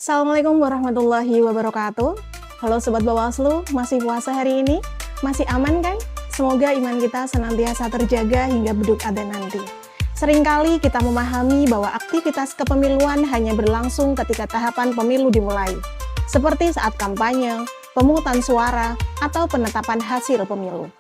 Assalamualaikum warahmatullahi wabarakatuh. Halo Sobat Bawaslu, masih puasa hari ini? Masih aman kan? Semoga iman kita senantiasa terjaga hingga beduk adzan nanti. Seringkali kita memahami bahwa aktivitas kepemiluan hanya berlangsung ketika tahapan pemilu dimulai, seperti saat kampanye, pemungutan suara, atau penetapan hasil pemilu.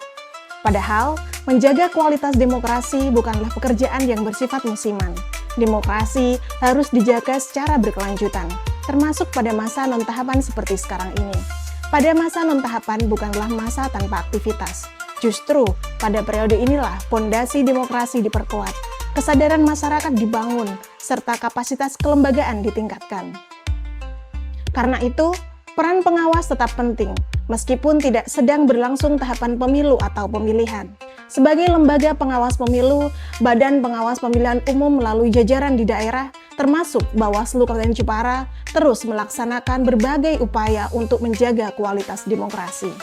Padahal, menjaga kualitas demokrasi bukanlah pekerjaan yang bersifat musiman. Demokrasi harus dijaga secara berkelanjutan, termasuk pada masa non-tahapan seperti sekarang ini. Pada masa non-tahapan bukanlah masa tanpa aktivitas. Justru, pada periode inilah fondasi demokrasi diperkuat, kesadaran masyarakat dibangun, serta kapasitas kelembagaan ditingkatkan. Karena itu, peran pengawas tetap penting, meskipun tidak sedang berlangsung tahapan pemilu atau pemilihan. Sebagai lembaga pengawas pemilu, Badan Pengawas Pemilihan Umum melalui jajaran di daerah, termasuk Bawaslu Kabupaten Jepara, terus melaksanakan berbagai upaya untuk menjaga kualitas demokrasi.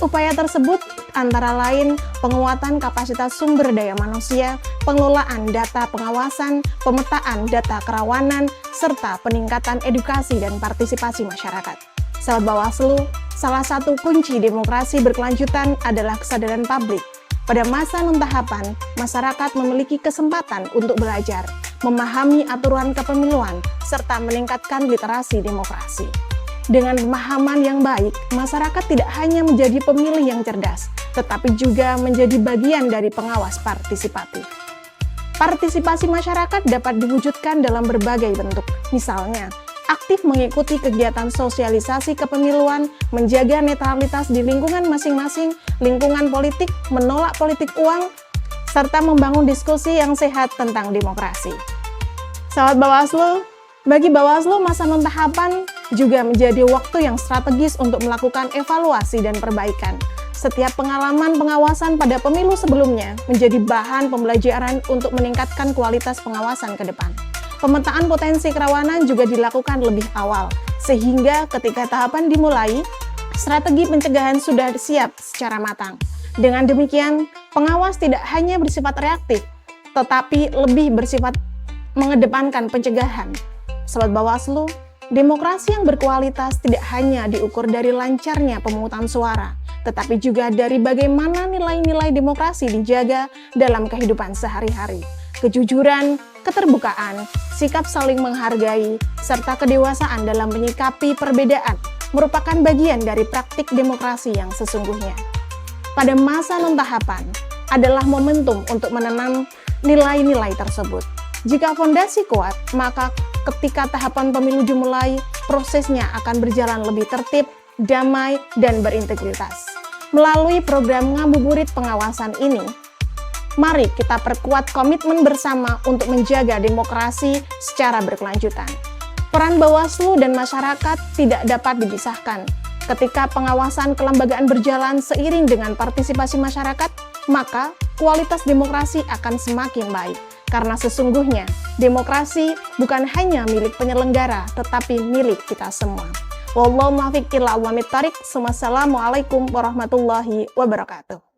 Upaya tersebut antara lain penguatan kapasitas sumber daya manusia, pengelolaan data pengawasan, pemetaan data kerawanan, serta peningkatan edukasi dan partisipasi masyarakat. Sahabat Bawaslu, salah satu kunci demokrasi berkelanjutan adalah kesadaran publik. Pada masa non-tahapan, masyarakat memiliki kesempatan untuk belajar, memahami aturan kepemiluan, serta meningkatkan literasi demokrasi. Dengan pemahaman yang baik, masyarakat tidak hanya menjadi pemilih yang cerdas, tetapi juga menjadi bagian dari pengawas partisipatif. Partisipasi masyarakat dapat diwujudkan dalam berbagai bentuk, misalnya aktif mengikuti kegiatan sosialisasi kepemiluan, menjaga netralitas di lingkungan masing-masing, lingkungan politik, menolak politik uang, serta membangun diskusi yang sehat tentang demokrasi. Sahabat Bawaslu, bagi Bawaslu masa non-tahapan juga menjadi waktu yang strategis untuk melakukan evaluasi dan perbaikan. Setiap pengalaman pengawasan pada pemilu sebelumnya menjadi bahan pembelajaran untuk meningkatkan kualitas pengawasan ke depan. Pemetaan potensi kerawanan juga dilakukan lebih awal, sehingga ketika tahapan dimulai, strategi pencegahan sudah siap secara matang. Dengan demikian, pengawas tidak hanya bersifat reaktif, tetapi lebih bersifat mengedepankan pencegahan. Sobat Bawaslu, demokrasi yang berkualitas tidak hanya diukur dari lancarnya pemungutan suara, tetapi juga dari bagaimana nilai-nilai demokrasi dijaga dalam kehidupan sehari-hari. Kejujuran, keterbukaan, sikap saling menghargai, serta kedewasaan dalam menyikapi perbedaan merupakan bagian dari praktik demokrasi yang sesungguhnya. Pada masa non-tahapan adalah momentum untuk menanam nilai-nilai tersebut. Jika fondasi kuat, maka ketika tahapan pemilu dimulai, prosesnya akan berjalan lebih tertib, damai, dan berintegritas. Melalui program ngabuburit pengawasan ini, mari kita perkuat komitmen bersama untuk menjaga demokrasi secara berkelanjutan. Peran Bawaslu dan masyarakat tidak dapat dipisahkan. Ketika pengawasan kelembagaan berjalan seiring dengan partisipasi masyarakat, maka kualitas demokrasi akan semakin baik. Karena sesungguhnya, demokrasi bukan hanya milik penyelenggara, tetapi milik kita semua. Wallahu muwaffiq ila aqwamit thoriq. Wassalamualaikum warahmatullahi wabarakatuh.